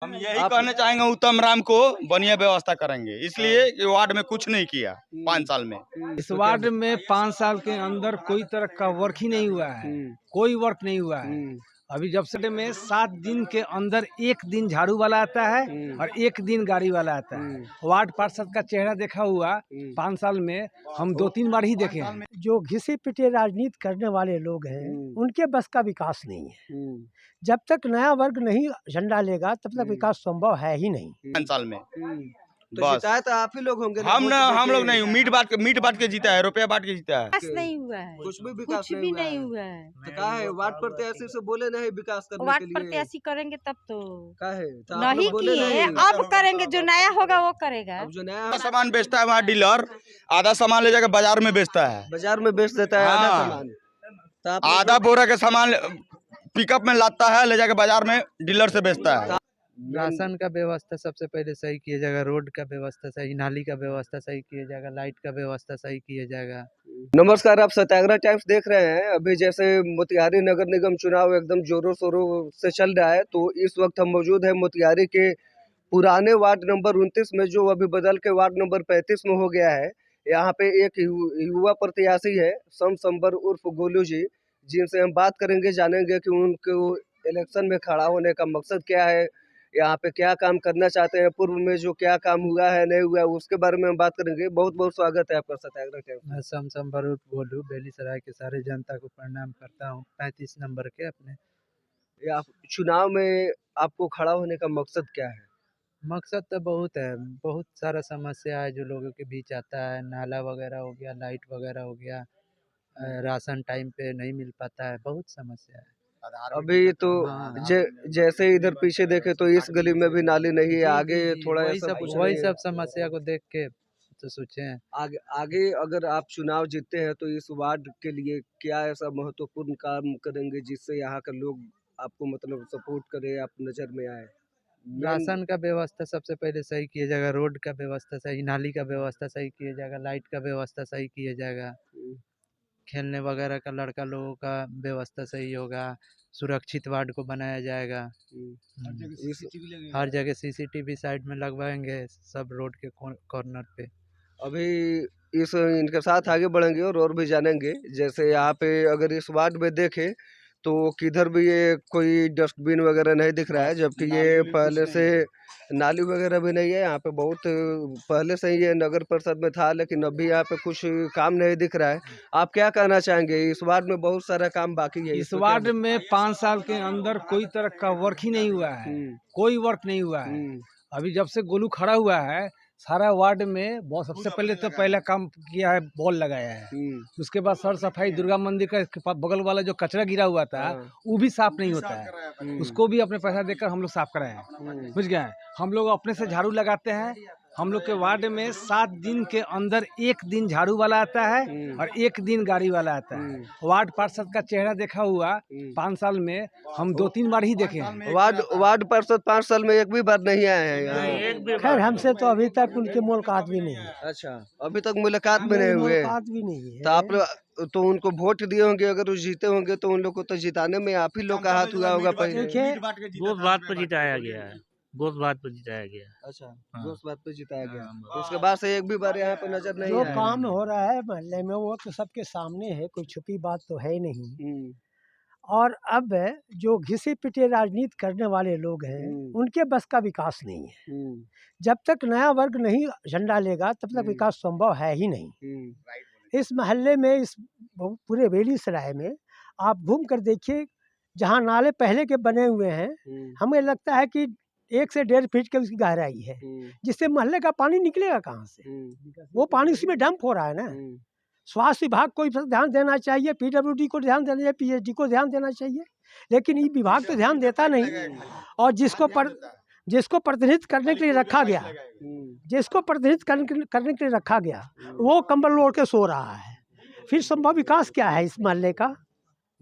हम यही कहना चाहेंगे उत्तम राम को बढ़िया व्यवस्था करेंगे, इसलिए कि वार्ड में कुछ नहीं किया 5 साल में। इस वार्ड में 5 साल के अंदर कोई तरह का वर्क ही नहीं हुआ है, कोई वर्क नहीं हुआ है। अभी जब से में 7 दिन के अंदर 1 दिन झाड़ू वाला आता है और 1 दिन गाड़ी वाला आता है। वार्ड पार्षद का चेहरा देखा हुआ 5 साल में हम 2-3 बार ही देखे हैं। जो घिसे पिटे राजनीति करने वाले लोग हैं उनके बस का विकास नहीं है। जब तक नया वर्ग नहीं झंडा लेगा तब तक विकास संभव है ही नहीं। 5 साल में तो बस जिताए तो आप ही लोग होंगे ना, हम लोग नहीं, मीट बांट के जीता है, रुपया बांट के जीता है। विकास नहीं हुआ है, कुछ भी विकास कुछ भी नहीं हुआ है। तो क्या है वार्ड प्रत्याशी से बोले नहीं विकास करने के वार्ड लिए, प्रत्याशी करेंगे तब तो क्या है तो आप नहीं लोग बोले किए, नहीं। अब करेंगे, जो नया होगा वो करेगा। अब जो नया सामान बेचता है वहाँ डीलर आधा सामान ले जाकर बाजार में बेचता है, बाजार में बेच देता है आधा हाँ। सामान, तो आप आधा बोरा के सामान पिकअप में लाता है, ले जाकर बाजार में डीलर से बेचता है। राशन का व्यवस्था सबसे पहले सही किया जाएगा, रोड का व्यवस्था सही, नाली का व्यवस्था सही किया जाएगा, लाइट का व्यवस्था सही किया जाएगा। नमस्कार, आप सत्याग्रह टाइम्स देख रहे हैं। अभी जैसे मोतिहारी नगर निगम चुनाव एकदम जोरों शोरों से चल रहा है, तो इस वक्त हम मौजूद है मोतिहारी के पुराने वार्ड नंबर 29 में, जो अभी बदल के वार्ड नंबर 35 में हो गया है। यहाँ पे एक युवा प्रत्याशी है संबर उर्फ गोलू जी, जिनसे हम बात करेंगे, जानेंगे कि उनको इलेक्शन में खड़ा होने का मकसद क्या है, यहाँ पे क्या काम करना चाहते हैं, पूर्व में जो क्या काम हुआ है नहीं हुआ है उसके बारे में हम बात करेंगे। बहुत बहुत स्वागत है आपका सत्याग्रह टाइम्स। मैं संबर उर्फ गोलू बेलीसराय के सारे जनता को प्रणाम करता हूँ। 35 नंबर के अपने चुनाव में आपको खड़ा होने का मकसद क्या है? मकसद तो बहुत है, बहुत सारा समस्या है जो लोगों के बीच आता है। नाला वगैरह हो गया, लाइट वगैरह हो गया, राशन टाइम पे नहीं मिल पाता है, बहुत समस्या है। अभी तो जैसे इधर पीछे देखे तो इस गली में भी नाली नहीं है, आगे थोड़ा वही सब समस्या को देख के तो सोचे हैं आगे अगर आप चुनाव जीतते हैं तो इस वार्ड के लिए क्या ऐसा महत्वपूर्ण काम करेंगे जिससे यहाँ के लोग आपको मतलब सपोर्ट करे, आप नजर में आए? राशन का व्यवस्था सबसे पहले सही किया जाएगा, रोड का व्यवस्था सही, नाली का व्यवस्था सही किया जाएगा, लाइट का व्यवस्था सही किया जाएगा, खेलने वगैरह का लड़का लोगों का व्यवस्था सही होगा, सुरक्षित वार्ड को बनाया जाएगा। हर जगह सीसीटीवी साइड में लगवाएंगे, सब रोड के कॉर्नर पे। अभी इनके साथ आगे बढ़ेंगे और भी जानेंगे। जैसे यहाँ पे अगर इस वार्ड में देखें तो किधर भी ये कोई डस्टबिन वगैरह नहीं दिख रहा है, जबकि ये पहले से नाली वगैरह भी नहीं है। यहाँ पे बहुत पहले से ही ये नगर परिषद में था, लेकिन अभी यहाँ पे कुछ काम नहीं दिख रहा है। आप क्या कहना चाहेंगे? इस वार्ड में बहुत सारा काम बाकी है। इस वार्ड में 5 साल के अंदर कोई तरह का वर्क ही नहीं हुआ है, कोई वर्क नहीं हुआ है। अभी जब से गोलू खड़ा हुआ है, सारा वार्ड में बहुत सबसे पहले तो पहला काम किया है, बॉल लगाया है। उसके बाद सर सफाई, दुर्गा मंदिर का बगल वाला जो कचरा गिरा हुआ था वो भी साफ नहीं होता है, उसको भी अपने पैसा देकर हम लोग साफ कराए हैं। बुझ गए? हम लोग अपने से झाड़ू लगाते हैं। हम लोग के वार्ड में 7 दिन के अंदर 1 दिन झाड़ू वाला आता है और 1 दिन गाड़ी वाला आता है। वार्ड पार्षद का चेहरा देखा हुआ 5 साल में हम 2-3 बार ही देखे हैं। वार्ड पार्षद 5 साल में एक भी बार नहीं आए हैं। खैर हमसे तो अभी तक उनकी मुलाकात भी नहीं है। अच्छा, अभी तक मुलाकात में नहीं हुए? मुलाकात भी नहीं है। तो आप तो उनको वोट दिए होंगे, अगर वो जीते होंगे तो उन लोग को तो जिताने में आप ही लोग का हाथ हुआ होगा पहले। गोश्त बात पर जिताया गया है, गोश्त बात पर जिताया गया। अच्छा, गोश्त बात पे जिताया गया। तो उसके बाद से एक भी बार यहाँ पे नजर नहीं जो आया। काम हो रहा है मोहल्ले में वो तो सबके सामने है, कोई छुपी बात तो है नहीं। और अब जो घिसे पिटे राजनीति करने वाले लोग हैं उनके बस का विकास नहीं है। जब तक नया वर्ग नहीं झंडा लेगा तब तक विकास संभव है ही नहीं। इस मोहल्ले में, इस पूरे बेलीसराय में आप घूम कर देखिए, जहाँ नाले पहले के बने हुए हैं, हमें लगता है कि 1 से 1.5 फीट की उसकी गहराई है, जिससे मोहल्ले का पानी निकलेगा कहाँ से? वो पानी उसी में डंप हो रहा है ना। स्वास्थ्य विभाग को ध्यान देना चाहिए, PWD को ध्यान देना चाहिए, PHD को ध्यान देना चाहिए, लेकिन ये विभाग तो ध्यान देता नहीं। और जिसको प्रतिनिधित्व करने के लिए रखा गया, जिसको प्रतिनिधित्व करने के लिए रखा गया, वो कंबल ओढ़ के सो रहा है। फिर संभव विकास क्या है इस मोहल्ले का?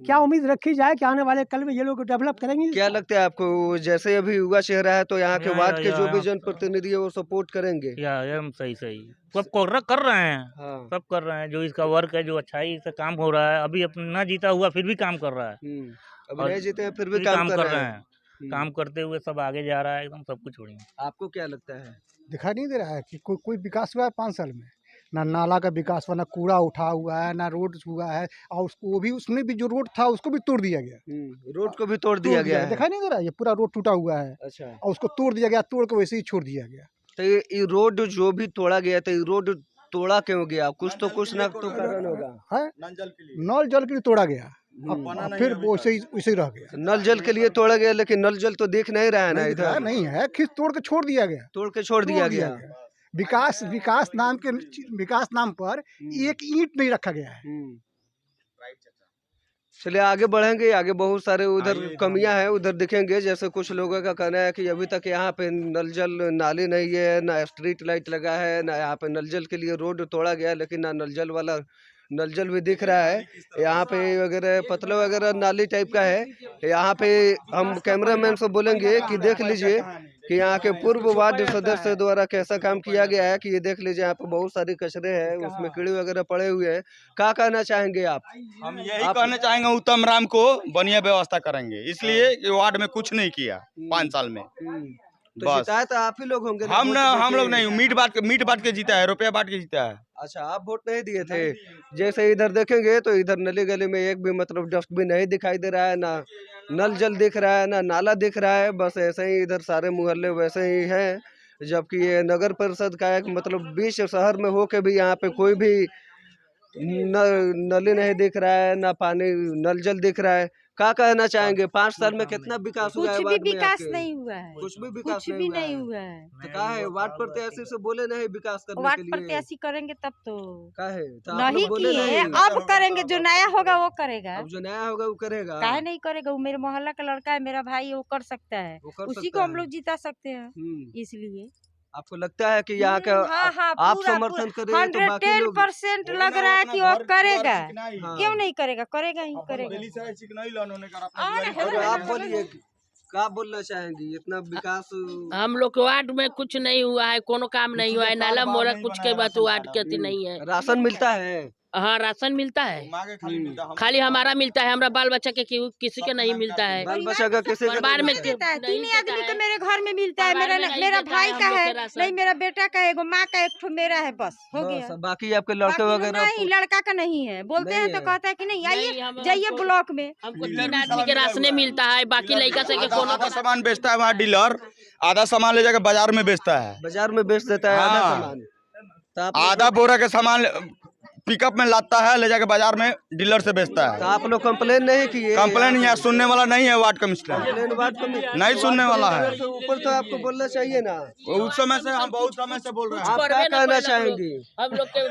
क्या उम्मीद रखी जाए कि आने वाले कल में ये लोग डेवलप करेंगे? क्या लगता है आपको? जैसे अभी युवा चेहरा है तो यहाँ के वार्ड के जो भी जनप्रतिनिधि है वो सपोर्ट करेंगे? सही सब कर रहे हैं। हाँ। सब कर रहे हैं, जो इसका वर्क है, जो अच्छाई से काम हो रहा है। अभी अपना जीता हुआ फिर भी काम कर रहा है। अभी नहीं जीते हैं फिर भी काम कर रहे हैं। काम करते हुए सब आगे जा रहा है एकदम सब कुछ बढ़िया। आपको क्या लगता है? दिखाई नहीं दे रहा है कि कोई विकास हुआ है 5 साल में? ना नाला का विकास हुआ, ना कूड़ा उठा हुआ है, ना रोड हुआ है, और उसको वो भी उसमें भी जो रोड था उसको भी तोड़ दिया गया। रोड को भी तोड़ दिया गया है। दिखाई नहीं दे रहा है, ये पूरा रोड टूटा हुआ है अच्छा, और उसको तोड़ दिया गया, तोड़ के वैसे ही छोड़ दिया गया। तो ये रोड जो भी तोड़ा गया था, ये रोड तोड़ा क्यों गया? कुछ ना तो कारण होगा। है नल जल के लिए तोड़ा गया, अब फिर वो वैसे ही रह गया। नल जल के लिए तोड़ा गया, लेकिन नल जल तो दिख नहीं रहा है ना नहीं इधर। नहीं है, खींच तोड़ के छोड़ दिया गया, तोड़ के छोड़ दिया गया। विकास नाम पर एक ईंट नहीं रखा गया है। चलिए आगे बढ़ेंगे, आगे बहुत सारे उधर कमियां हैं उधर दिखेंगे। जैसे कुछ लोगों का कहना है कि अभी तक यहाँ पे नल जल नाली नहीं है, ना स्ट्रीट लाइट लगा है, ना यहाँ पे नल जल के लिए रोड तोड़ा गया, लेकिन ना नल जल वाला नल जल भी दिख रहा है। यहाँ पे वगैरह पतला वगैरह नाली टाइप का है। यहाँ पे हम कैमरामैन से बोलेंगे कि देख लीजिए कि यहाँ के पूर्व वार्ड सदस्य द्वारा कैसा काम किया गया है। कि ये देख लीजिए यहाँ पे बहुत सारे कचरे हैं, उसमें कीड़े वगैरह पड़े हुए हैं। क्या कहना चाहेंगे आप? हम यही कहना चाहेंगे उत्तम राम को बढ़िया व्यवस्था करेंगे, इसलिए कि वार्ड में कुछ नहीं किया 5 साल में। तो बस शिकायत आप ही लोग होंगे ना? हम लोग नहीं, मीट बांट के जीता है, रुपया बांट के जीता है। अच्छा, आप वोट नहीं दिए थे? जैसे इधर देखेंगे तो इधर नली गली में एक भी मतलब डस्टबिन नहीं दिखाई दे रहा है, ना नल जल दिख रहा है, ना नाला दिख रहा है। बस ऐसे ही इधर सारे मोहल्ले वैसे ही हैं। जबकि ये नगर परिषद का एक मतलब बीच शहर में हो के भी यहाँ पे कोई भी नली नहीं दिख रहा है, ना पानी नल जल दिख रहा है। क्या कहना चाहेंगे? 5 साल में कितना विकास हुआ है? कुछ भी वार्ड में विकास आपके? नहीं हुआ है, कुछ भी विकास कुछ भी नहीं है। हुआ है। तो क्या है, वार्ड प्रत्याशी से बोले नहीं विकास करने के वार्ड लिए? प्रत्याशी करेंगे तब तो। क्या है तो आप नहीं लोग बोले किए, नहीं? अब करेंगे, जो नया होगा वो करेगा। अब जो नया होगा वो करेगा। काहे नहीं करेगा? वो मेरे मोहल्ला का लड़का है, मेरा भाई, वो कर सकता है, वो कर उसी सकता को हम है। लोग जिता सकते हैं। इसलिए आपको लगता है कि यहाँ का हाँ, आप पूरा समर्थन करें तो बाकी लोग? 110% लग रहा है कि वो करेगा। हाँ। क्यों नहीं करेगा? करेगा ही करेगा। और आप बोलिए, क्या बोलना चाहेंगी? इतना विकास हम लोग के वार्ड में कुछ नहीं हुआ है, कोनो काम नहीं हुआ है, नाला मोरा कुछ के बाद वार्ड के अति नहीं है। राशन मिलता है? हाँ, राशन मिलता है, खाली हमारा मिलता है, हमारा बाल बच्चा के किसी के नहीं मिलता है। बाल बच्चा का किसी का परिवार में नहीं मिलता है? 3 आदमी को मेरे घर में मिलता है। मेरा भाई का है नहीं, मेरा बेटा का है, एगो माँ का, एक ठो मेरा है, बस हो गया। बस, बाकी आपके लड़के बाकी वगैरह नहीं, लड़का का नहीं है। बोलते नहीं हैं तो है। कहता है कि नहीं, आइए नहीं, जाइए ब्लॉक में। हमको 3 आदमी के राशने मिलता है, बाकी लड़का से के कोनो आधा सामान बेचता है वहाँ डीलर, आधा सामान ले जाकर बाजार में बेचता है। बाजार में बेच देता है आधा हाँ। सामान। तो आप आधा बोरा के सामान पिकअप में लाता है, ले जाकर बाजार में डीलर से बेचता तो है। आप लोग कंप्लेन नहीं किए? कंप्लेन यहाँ सुनने वाला नहीं है ward commissioner, complain ward commissioner नहीं सुनने वाला है। से ऊपर तो आपको बोलना चाहिए ना। उस समय से हम बहुत समय से बोल रहे हैं। आप क्या कहना चाहेंगी? हम लोग के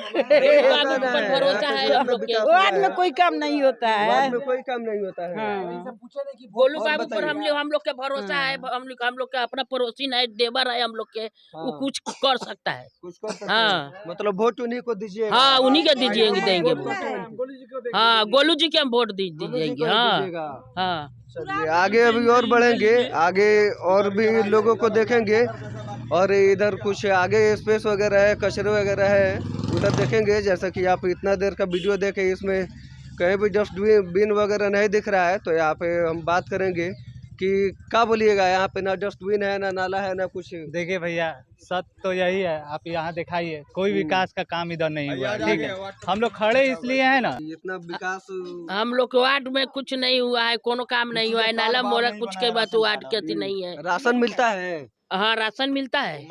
बाबू पर भरोसा है हम लोग के। वार्ड में कोई काम नहीं होता वार्ड है। में कोई काम नहीं होता है। गोलू बाबू पर हम लोग के भरोसा है। हम लोग का अपना पड़ोसी है, देवर है हम लोग के, वो कुछ कर सकता है। कुछ कर सकते हाँ। हैं। मतलब वोट उन्हीं को दीजिए? हाँ, उन्हीं के दीजिएंगे, देंगे वोट। हाँ, गोलू जी के हम वोट दीजिएंगे। हाँ हाँ। चलिए आगे अभी और बढ़ेंगे, आगे और भी लोगों को देखेंगे। और इधर कुछ आगे स्पेस वगैरह है, कचरे वगैरह है, उधर देखेंगे। जैसा कि आप इतना देर का वीडियो देखे, इसमें कहीं भी डस्टबिन वगैरह नहीं दिख रहा है। तो यहाँ पे हम बात करेंगे कि क्या बोलिएगा, यहाँ पे ना डस्टबिन है, ना नाला है, ना कुछ। देखिए भैया, सत्य तो यही है, आप यहाँ दिखाइए, कोई विकास का काम इधर नहीं हुआ है। ठीक है, हम लोग खड़े इसलिए हैं ना। इतना विकास हम लोग के वार्ड में कुछ नहीं हुआ है, कोनो काम नहीं हुआ है, नाला मोरा कुछ के बाद वार्ड के अति नहीं है। राशन मिलता है? हाँ, राशन मिलता है,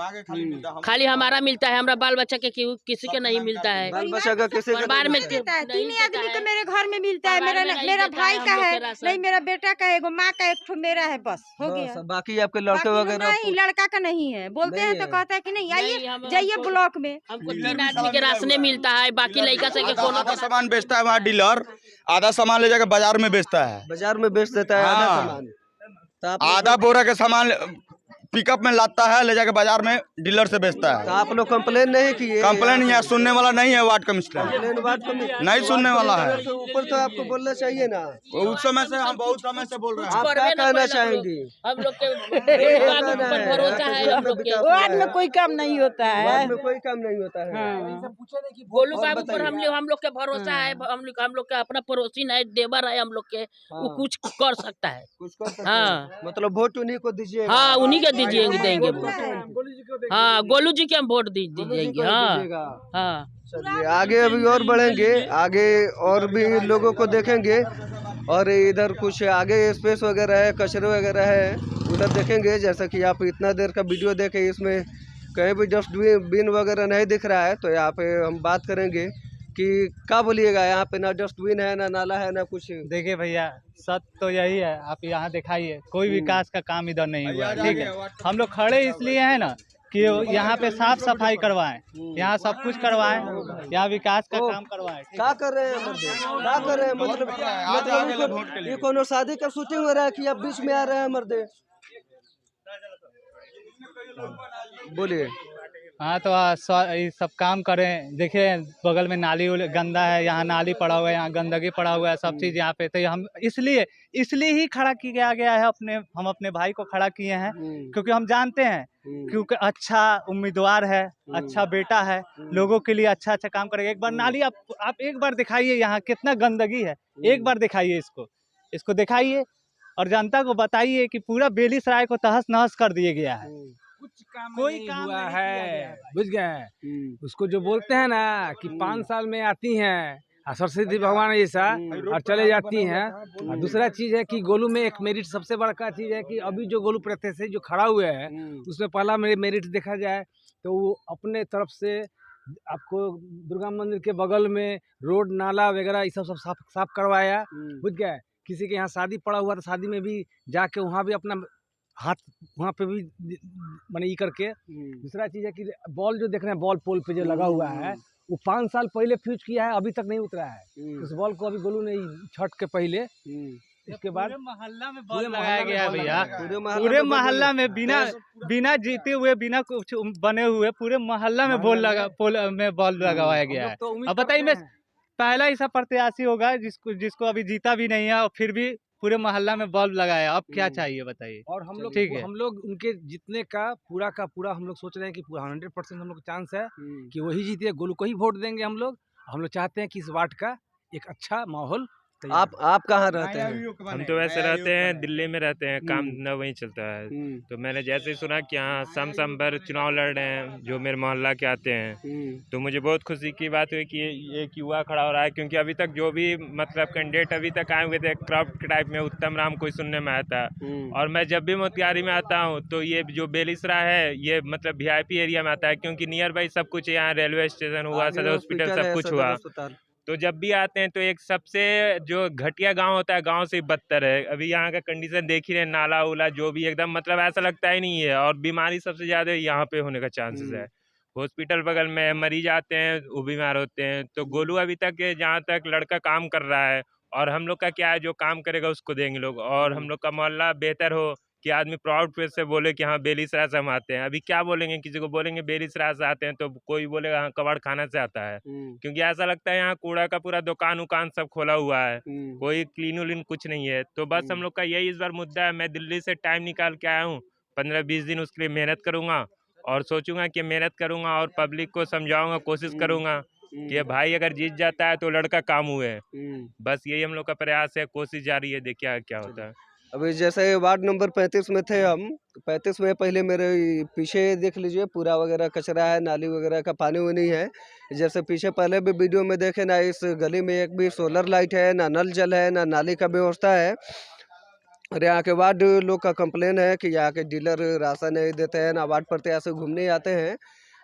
खाली हमारा मिलता है, हमारा बाल बच्चा के किसी के नहीं मिलता है। बाल बच्चा का किसी का परिवार में तीन आदमी को मेरे घर में मिलता है। परिवार में नहीं मेरा देता भाई है का हम लोग है के राशन। नहीं, मेरा बेटा का है, एगो माँ का, एक ठो मेरा है, बस हो बस, गया। बाकी आपके लड़के बाकी वगैरह नहीं, लड़का का नहीं है। बोलते नहीं हैं तो है। कहता है कि नहीं, आइए नहीं, जाइए ब्लॉक में। हमको 3 आदमी के राशने मिलता है, बाकी लड़का से के कोनो आधा सामान बेचता है वहाँ डीलर, आधा सामान ले जाकर बाजार में बेचता है। बाजार में बेच देता है आधा हाँ। सामान। तो आप आधा बोरा के सामान पिकअप में लाता है, ले जाके बाजार में डीलर से बेचता तो है। आप लोग कंप्लेन नहीं किए? कंप्लेन यहाँ सुनने वाला नहीं है ward commissioner, complain ward commissioner नहीं सुनने वाला है। तो ऊपर तो आपको बोलना चाहिए ना। उस समय से हम बहुत समय से बोल रहे हैं। आप क्या कहना चाहेंगी? हम लोग के गोलू बाबू पर भरोसा है हम लोग के। वार्ड में कोई काम नहीं होता है। वार्ड में कोई काम नहीं होता है। गोलू बाबू पर हम लोग के भरोसा है, हम लोग का अपना पड़ोसी है, देवर है हम लोग के, वो कुछ कर सकता है। कुछ कर सकते हाँ। हैं। मतलब वोट उन्हीं को दीजिए। हाँ, उन्हीं के दीजिएंगे, देंगे वोट। हाँ, गोलू जी के हम वोट दीजिएंगे। हाँ हाँ। चलिए आगे अभी और बढ़ेंगे, आगे और भी लोगों को देखेंगे, और इधर कुछ आगे स्पेस वगैरह है, कचरे वगैरह है, उधर देखेंगे। जैसा कि आप इतना देर का वीडियो देखे, इसमें कहीं भी डस्टबिन वगैरह नहीं दिख रहा है, तो यहाँ पे हम बात करेंगे कि क्या बोलिएगा, यहाँ पे ना डस्टबिन है, ना नाला है, ना कुछ। देखिए भैया, सत्य तो यही है, आप यहाँ दिखाइए, कोई विकास का काम इधर नहीं हुआ है, ठीक है। हम लोग खड़े इसलिए हैं ना कि यहाँ पे साफ सफाई करवाएं, यहाँ सब कुछ करवाएं, यहाँ विकास का काम करवाएं। क्या कर रहे हैं मर्दे? क्या कर रहे हैं? मतलब ये कोनो शादी का शूटिंग हो रहा है कि आप बीच में आ रहे हैं मर्दे? बोलिए। हाँ तो ये सब काम करें। देखिए बगल में नाली गंदा है, यहाँ नाली पड़ा हुआ है, यहाँ गंदगी पड़ा हुआ है, सब चीज़ यहाँ पे। तो हम इसलिए ही खड़ा किया गया है, हम अपने भाई को खड़ा किए हैं, क्योंकि हम जानते हैं क्योंकि अच्छा उम्मीदवार है, अच्छा बेटा है, लोगों के लिए अच्छा काम करेगा। एक बार नाली आप एक बार दिखाइए, यहाँ कितना गंदगी है, एक बार दिखाइए, इसको दिखाइए और जनता को बताइए कि पूरा बेलीसराय को तहस नहस कर दिया गया है। कोई काम हुआ है, बुझ गए। उसको जो बोलते हैं ना कि 5 साल में आती हैं सरस्वती भगवान ऐसा और चले जाती हैं। और दूसरा चीज है कि गोलू में एक मेरिट सबसे बड़ा चीज है कि अभी जो गोलू प्रत्याशी जो खड़ा हुए है, उसमें पहला मेरिट देखा जाए तो वो अपने तरफ से आपको दुर्गा मंदिर के बगल में रोड नाला वगैरह ये सब साफ करवाया, बुझ गए। किसी के यहाँ शादी पड़ा हुआ तो शादी में भी जाके वहाँ भी अपना हाथ वहाँ पे भी मैंने ये करके। दूसरा चीज़ है कि बॉल जो देख रहे हैं, बॉल पोल पे जो लगा हुआ है, वो 5 साल पहले फ्यूज किया है, अभी तक नहीं उतरा है। उस बॉल को अभी गोलू ने छठ के पहले, इसके बाद मोहल्ला में बॉल लगाया गया है भैया। पूरे मोहल्ला में बिना जीते हुए, बिना कुछ बने हुए, पूरे मोहल्ला में बॉल लगाया गया है। अब बताइए, मैं पहला ऐसा प्रत्याशी होगा जिसको अभी जीता भी नहीं है और फिर भी पूरे मोहल्ला में बल्ब लगाया। अब क्या चाहिए बताइए। और हम लोग ठीक है, हम लोग उनके जीतने का पूरा हम लोग सोच रहे हैं कि पूरा 100% हम लोग चांस है कि वही जीते, गोलू को ही वोट देंगे हम लोग। हम लोग चाहते हैं कि इस वार्ड का एक अच्छा माहौल। आप कहाँ रहते हैं? हम तो वैसे रहते हैं दिल्ली में रहते हैं, काम धंधा वहीं चलता है। तो मैंने जैसे ही सुना कि यहाँ समबर चुनाव लड़ रहे हैं जो मेरे मोहल्ला के आते हैं, तो मुझे बहुत खुशी की बात हुई कि एक युवा खड़ा हो रहा है। क्योंकि अभी तक जो भी मतलब कैंडिडेट अभी तक आए हुए थे क्रॉप के टाइप में, उत्तम राम कोई सुनने में आता है। और मैं जब भी मोतिहारी में आता हूँ तो ये जो बेलीसराय है ये मतलब VIP एरिया में आता है, क्योंकि नियर बाई सब कुछ यहाँ रेलवे स्टेशन हुआ, सदर हॉस्पिटल सब कुछ हुआ। तो जब भी आते हैं तो एक सबसे जो घटिया गांव होता है, गांव से बदतर है। अभी यहाँ का कंडीशन देख ही रहे, नाला उला जो भी एकदम मतलब ऐसा लगता ही नहीं है। और बीमारी सबसे ज़्यादा यहाँ पे होने का चांसेस है। हॉस्पिटल बगल में, मरीज आते हैं वो बीमार होते हैं। तो गोलू अभी तक जहाँ तक लड़का काम कर रहा है, और हम लोग का क्या है, जो काम करेगा उसको देंगे लोग। और हम लोग का मोहल्ला बेहतर हो कि आदमी प्राउड फेस से बोले कि हाँ बेलीसराय से हम आते हैं। अभी क्या बोलेंगे, किसी को बोलेंगे बेलीसराय से आते हैं तो कोई बोलेगा हाँ कबाड़ खाना से आता है। क्योंकि ऐसा लगता है यहाँ कूड़ा का पूरा दुकान उकान सब खोला हुआ है, कोई क्लीन उलीन कुछ नहीं है। तो बस हम लोग का यही इस बार मुद्दा है। मैं दिल्ली से टाइम निकाल के आया हूँ, 15-20 दिन उसके लिए मेहनत करूँगा और सोचूंगा कि मेहनत करूँगा और पब्लिक को समझाऊँगा, कोशिश करूँगा कि भाई अगर जीत जाता है तो लड़का काम हुए। बस यही हम लोग का प्रयास है, कोशिश जारी है, देखिए क्या होता है। अभी जैसे वार्ड नंबर 35 में थे हम, 35 में पहले मेरे पीछे देख लीजिए, पूरा वगैरह कचरा है, नाली वगैरह का पानी वानी है। जैसे पीछे पहले भी वीडियो में देखे ना, इस गली में एक भी सोलर लाइट है, ना नल जल है, ना नाली का व्यवस्था है। और यहाँ के वार्ड लोग का कंप्लेन है कि यहाँ के डीलर राशन नहीं देते हैं, ना वार्ड प्रत्याशी घूमने आते हैं।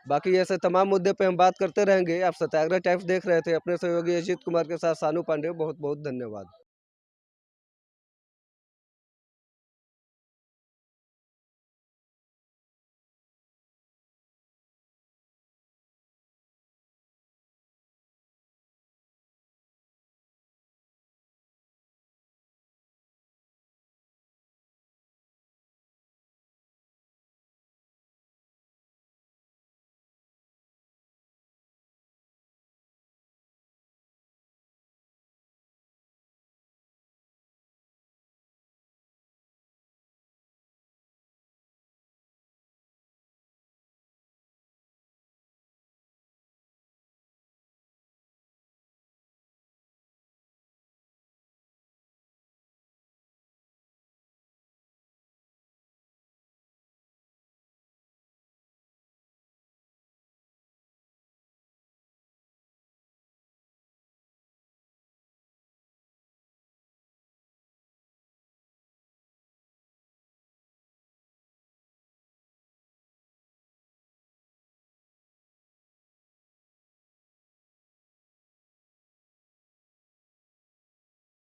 बाकी ऐसे तमाम मुद्दे पे हम बात करते रहेंगे। आप सत्याग्रह टाइम्स देख रहे थे, अपने सहयोगी अजीत कुमार के साथ सानू पांडे। बहुत बहुत धन्यवाद।